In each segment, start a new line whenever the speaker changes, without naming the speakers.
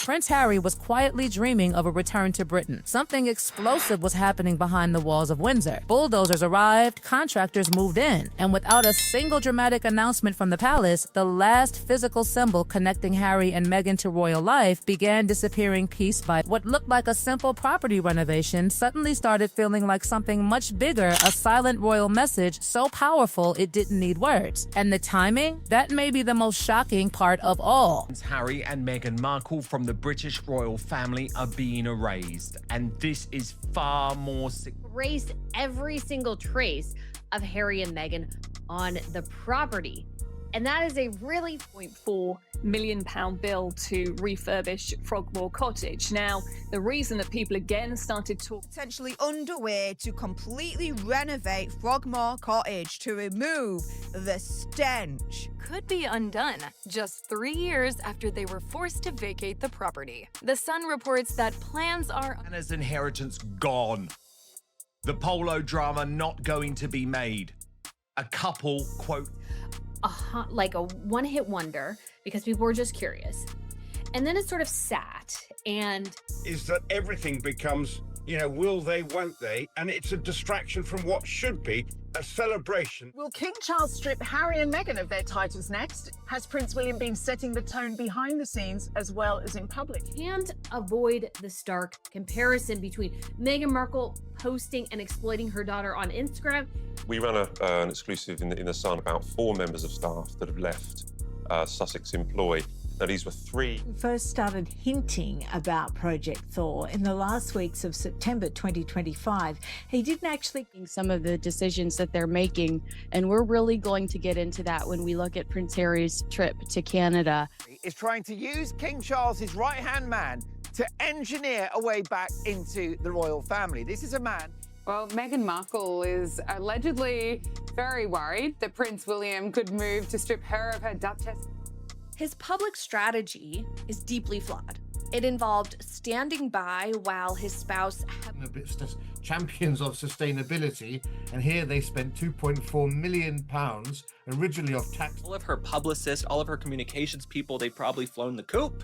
Prince Harry was quietly dreaming of a return to Britain. Something explosive was happening behind the walls of Windsor. Bulldozers arrived, contractors moved in, and without a single dramatic announcement from the palace, the last physical symbol connecting Harry and Meghan to royal life began disappearing piece by what looked like a simple property renovation suddenly started feeling like something much bigger, a silent royal message so powerful it didn't need words. And the timing? That may be the most shocking part of all.
Harry and Meghan Markle from the British royal family are being erased, and this is far more
erased every single trace of Harry and Meghan on the property. And that is a really
£0.4 million bill to refurbish Frogmore Cottage. Now, the reason that people again started talking
potentially underway to completely renovate Frogmore Cottage to remove the stench
could be undone just 3 years after they were forced to vacate the property. The Sun reports that plans are
Anna's inheritance gone. The polo drama not going to be made. A couple, quote,
like a one-hit wonder because people were just curious. And then it sort of sat and...
is that everything becomes, will they, won't they? And it's a distraction from what should be a celebration.
Will King Charles strip Harry and Meghan of their titles next? Has Prince William been setting the tone behind the scenes as well as in public?
Can't avoid the stark comparison between Meghan Markle posting and exploiting her daughter on Instagram.
We ran an exclusive in the Sun about 4 members of staff that have left Sussex employ. Now, these were 3.
We first started hinting about Project Thor in the last weeks of September 2025. He didn't actually...
some of the decisions that they're making, and we're really going to get into that when we look at Prince Harry's trip to Canada.
Is trying to use King Charles's right-hand man to engineer a way back into the royal family. This is a man...
Well, Meghan Markle is allegedly very worried that Prince William could move to strip her of her Duchess.
His public strategy is deeply flawed. It involved standing by while his spouse...
champions of sustainability, and here they spent £2.4 million originally of tax.
All of her publicists, all of her communications people, they've probably flown the coop,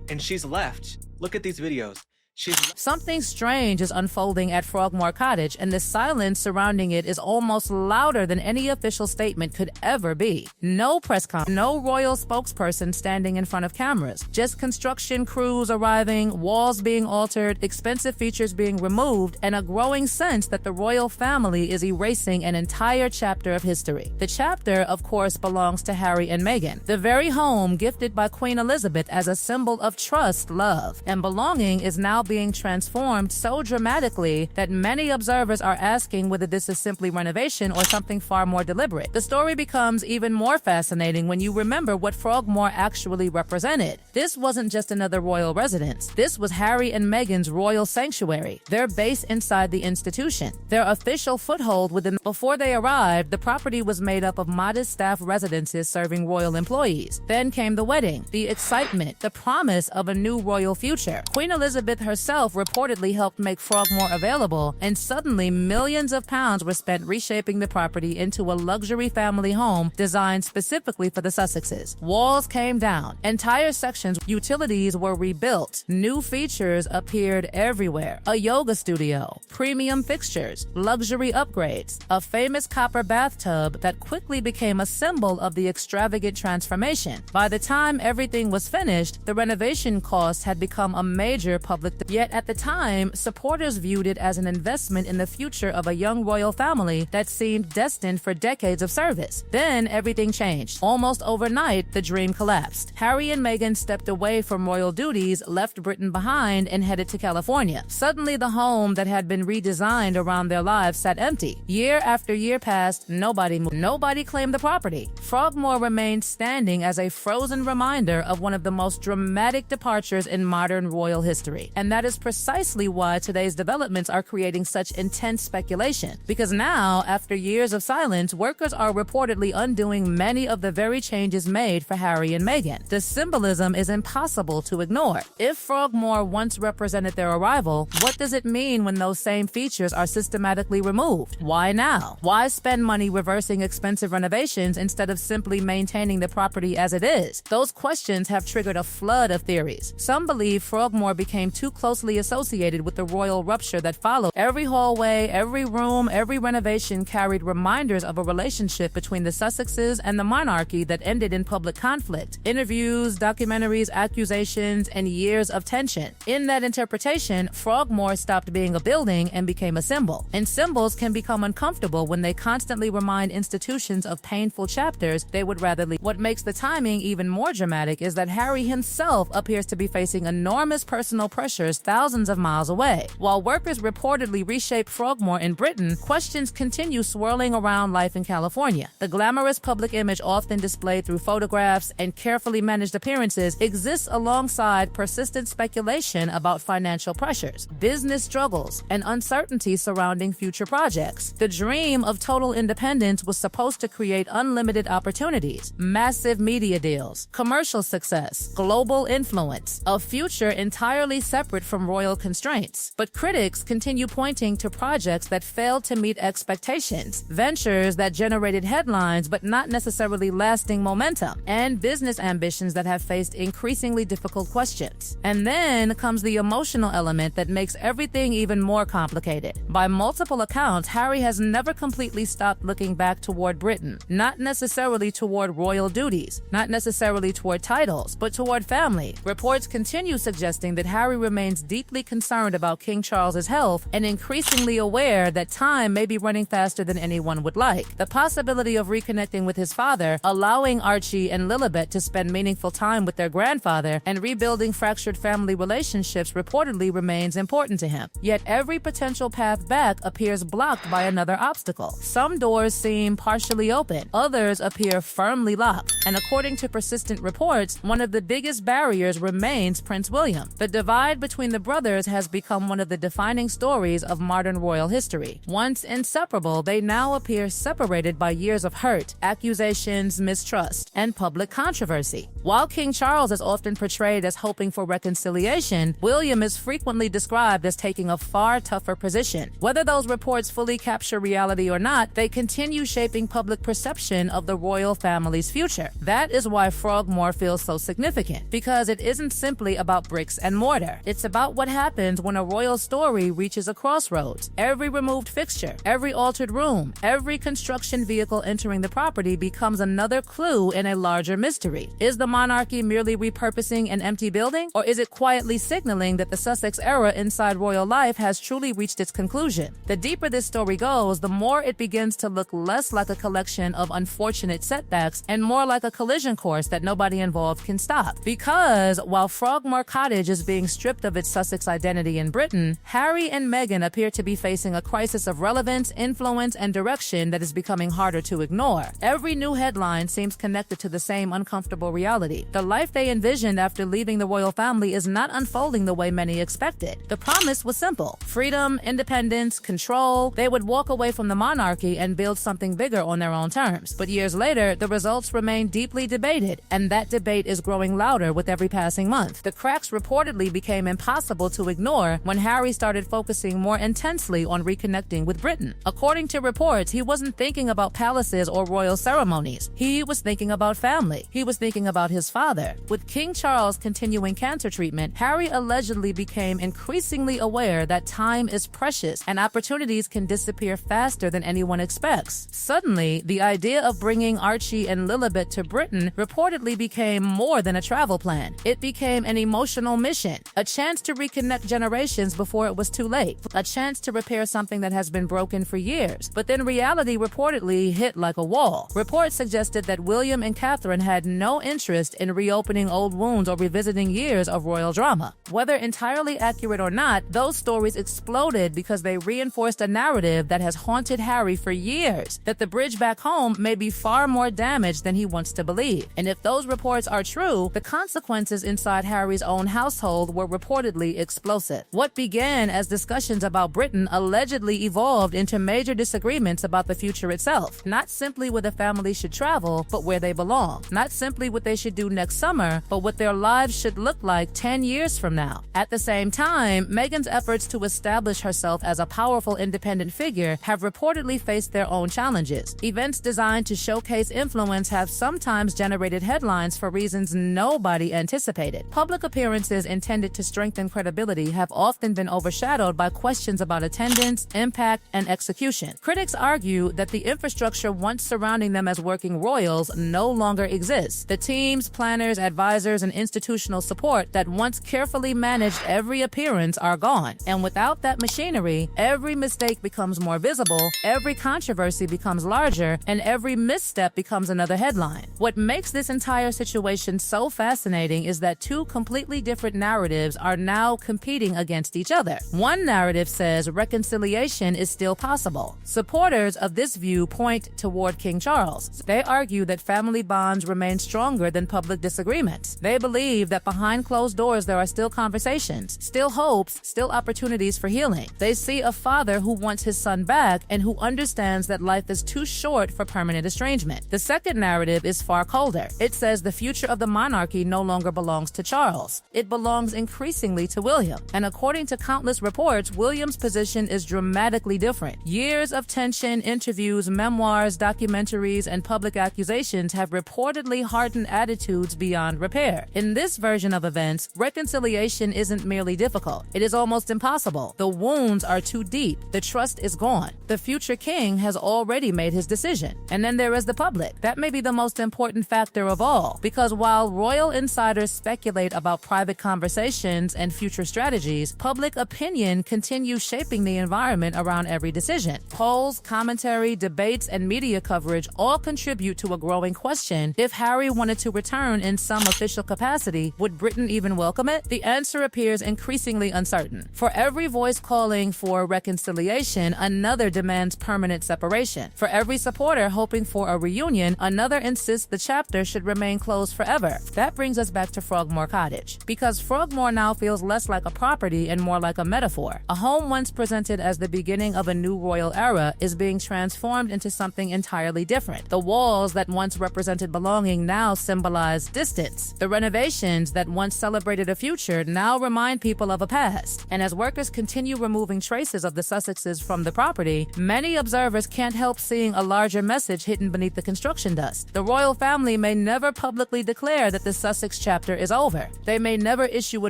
and she's left. Look at these videos.
Something strange is unfolding at Frogmore Cottage, and the silence surrounding it is almost louder than any official statement could ever be. No press conference, no royal spokesperson standing in front of cameras, just construction crews arriving, walls being altered, expensive features being removed, and a growing sense that the royal family is erasing an entire chapter of history. The chapter, of course, belongs to Harry and Meghan, the very home gifted by Queen Elizabeth as a symbol of trust, love, and belonging is now being transformed so dramatically that many observers are asking whether this is simply renovation or something far more deliberate. The story becomes even more fascinating when you remember what Frogmore actually represented. This wasn't just another royal residence. This was Harry and Meghan's royal sanctuary, their base inside the institution, their official foothold within. Before they arrived, the property was made up of modest staff residences serving royal employees. Then came the wedding, the excitement, the promise of a new royal future. Queen Elizabeth herself reportedly helped make Frogmore available, and suddenly millions of pounds were spent reshaping the property into a luxury family home designed specifically for the Sussexes. Walls came down, entire sections, utilities were rebuilt, new features appeared everywhere, a yoga studio, premium fixtures, luxury upgrades, a famous copper bathtub that quickly became a symbol of the extravagant transformation. By the time everything was finished, the renovation costs had become a major public. Yet at the time, supporters viewed it as an investment in the future of a young royal family that seemed destined for decades of service. Then everything changed. Almost overnight, the dream collapsed. Harry and Meghan stepped away from royal duties, left Britain behind, and headed to California. Suddenly, the home that had been redesigned around their lives sat empty. Year after year passed, nobody moved. Nobody claimed the property. Frogmore remained standing as a frozen reminder of one of the most dramatic departures in modern royal history. And that is precisely why today's developments are creating such intense speculation. Because now, after years of silence, workers are reportedly undoing many of the very changes made for Harry and Meghan. The symbolism is impossible to ignore. If Frogmore once represented their arrival, what does it mean when those same features are systematically removed? Why now? Why spend money reversing expensive renovations instead of simply maintaining the property as it is? Those questions have triggered a flood of theories. Some believe Frogmore became too closely associated with the royal rupture that followed. Every hallway, every room, every renovation carried reminders of a relationship between the Sussexes and the monarchy that ended in public conflict. Interviews, documentaries, accusations, and years of tension. In that interpretation, Frogmore stopped being a building and became a symbol. And symbols can become uncomfortable when they constantly remind institutions of painful chapters they would rather leave. What makes the timing even more dramatic is that Harry himself appears to be facing enormous personal pressures thousands of miles away. While workers reportedly reshape Frogmore in Britain, questions continue swirling around life in California. The glamorous public image often displayed through photographs and carefully managed appearances exists alongside persistent speculation about financial pressures, business struggles, and uncertainty surrounding future projects. The dream of total independence was supposed to create unlimited opportunities, massive media deals, commercial success, global influence, a future entirely separate from royal constraints. But critics continue pointing to projects that failed to meet expectations, ventures that generated headlines but not necessarily lasting momentum, and business ambitions that have faced increasingly difficult questions. And then comes the emotional element that makes everything even more complicated. By multiple accounts, Harry has never completely stopped looking back toward Britain, not necessarily toward royal duties, not necessarily toward titles, but toward family. Reports continue suggesting that Harry remains deeply concerned about King Charles's health and increasingly aware that time may be running faster than anyone would like. The possibility of reconnecting with his father, allowing Archie and Lilibet to spend meaningful time with their grandfather, and rebuilding fractured family relationships reportedly remains important to him. Yet every potential path back appears blocked by another obstacle. Some doors seem partially open, others appear firmly locked. And according to persistent reports, one of the biggest barriers remains Prince William. The divide between the brothers has become one of the defining stories of modern royal history. Once inseparable, they now appear separated by years of hurt, accusations, mistrust, and public controversy. While King Charles is often portrayed as hoping for reconciliation, William is frequently described as taking a far tougher position. Whether those reports fully capture reality or not, they continue shaping public perception of the royal family's future. That is why Frogmore feels so significant, because it isn't simply about bricks and mortar. It's about what happens when a royal story reaches a crossroads. Every removed fixture, every altered room, every construction vehicle entering the property becomes another clue in a larger mystery. Is the monarchy merely repurposing an empty building, or is it quietly signaling that the Sussex era inside royal life has truly reached its conclusion? The deeper this story goes, the more it begins to look less like a collection of unfortunate setbacks and more like a collision course that nobody involved can stop. Because while Frogmore Cottage is being stripped of its Sussex identity in Britain, Harry and Meghan appear to be facing a crisis of relevance, influence, and direction that is becoming harder to ignore. Every new headline seems connected to the same uncomfortable reality. The life they envisioned after leaving the royal family is not unfolding the way many expected. The promise was simple: freedom, independence, control. They would walk away from the monarchy and build something bigger on their own terms. But years later, the results remain deeply debated, and that debate is growing louder with every passing month. The cracks reportedly became impossible to ignore when Harry started focusing more intensely on reconnecting with Britain. According to reports, he wasn't thinking about palaces or royal ceremonies. He was thinking about family. He was thinking about his father. With King Charles continuing cancer treatment, Harry allegedly became increasingly aware that time is precious and opportunities can disappear faster than anyone expects. Suddenly, the idea of bringing Archie and Lilibet to Britain reportedly became more than a travel plan. It became an emotional mission, a chance to reconnect generations before it was too late, a chance to repair something that has been broken for years. But then reality reportedly hit like a wall. Reports suggested that William and Catherine had no interest in reopening old wounds or revisiting years of royal drama. Whether entirely accurate or not, those stories exploded because they reinforced a narrative that has haunted Harry for years, that the bridge back home may be far more damaged than he wants to believe. And if those reports are true, the consequences inside Harry's own household were reported undoubtedly explosive. What began as discussions about Britain allegedly evolved into major disagreements about the future itself. Not simply where the family should travel, but where they belong. Not simply what they should do next summer, but what their lives should look like 10 years from now. At the same time, Meghan's efforts to establish herself as a powerful independent figure have reportedly faced their own challenges. Events designed to showcase influence have sometimes generated headlines for reasons nobody anticipated. Public appearances intended to strengthen credibility have often been overshadowed by questions about attendance, impact, and execution. Critics argue that the infrastructure once surrounding them as working royals no longer exists. The teams, planners, advisors, and institutional support that once carefully managed every appearance are gone. And without that machinery, every mistake becomes more visible, every controversy becomes larger, and every misstep becomes another headline. What makes this entire situation so fascinating is that two completely different narratives are now competing against each other. One narrative says reconciliation is still possible. Supporters of this view point toward King Charles. They argue that family bonds remain stronger than public disagreements. They believe that behind closed doors there are still conversations, still hopes, still opportunities for healing. They see a father who wants his son back and who understands that life is too short for permanent estrangement. The second narrative is far colder. It says the future of the monarchy no longer belongs to Charles. It belongs increasingly to William. And according to countless reports, William's position is dramatically different. Years of tension, interviews, memoirs, documentaries, and public accusations have reportedly hardened attitudes beyond repair. In this version of events, reconciliation isn't merely difficult. It is almost impossible. The wounds are too deep. The trust is gone. The future king has already made his decision. And then there is the public. That may be the most important factor of all, because while royal insiders speculate about private conversations and future strategies, public opinion continues shaping the environment around every decision. Polls, commentary, debates, and media coverage all contribute to a growing question: if Harry wanted to return in some official capacity, would Britain even welcome it? The answer appears increasingly uncertain. For every voice calling for reconciliation, another demands permanent separation. For every supporter hoping for a reunion, another insists the chapter should remain closed forever. That brings us back to Frogmore Cottage. Because Frogmore now feels less like a property and more like a metaphor. A home once presented as the beginning of a new royal era is being transformed into something entirely different. The walls that once represented belonging now symbolize distance. The renovations that once celebrated a future now remind people of a past. And as workers continue removing traces of the Sussexes from the property, many observers can't help seeing a larger message hidden beneath the construction dust. The royal family may never publicly declare that the Sussex chapter is over. They may never issue a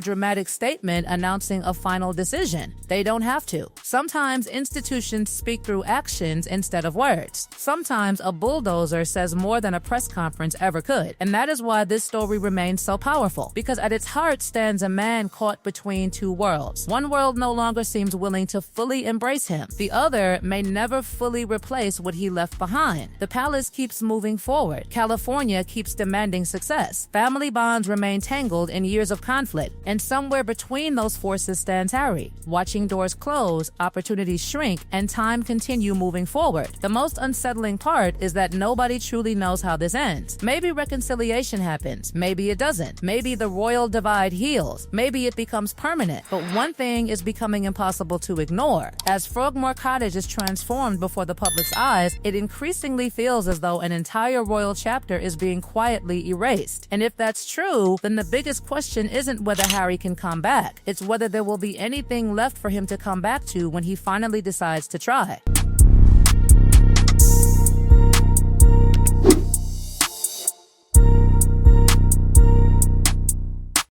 dramatic statement announcing a final decision. They don't have to. Sometimes institutions speak through actions instead of words. Sometimes a bulldozer says more than a press conference ever could. And that is why this story remains so powerful, because at its heart stands a man caught between two worlds. One world no longer seems willing to fully embrace him. The other may never fully replace what he left behind. The palace keeps moving forward. California keeps demanding success. Family bonds remain tangled in years of conflict. And somewhere between those forces stands Harry, watching doors close, opportunities shrink, and time continue moving forward. The most unsettling part is that nobody truly knows how this ends. Maybe reconciliation happens. Maybe it doesn't. Maybe the royal divide heals. Maybe it becomes permanent. But one thing is becoming impossible to ignore. As Frogmore Cottage is transformed before the public's eyes, it increasingly feels as though an entire royal chapter is being quietly erased. And if that's true, then the biggest question isn't whether Harry can come back. It's whether there will be anything left for him to come back to when he finally decides to try.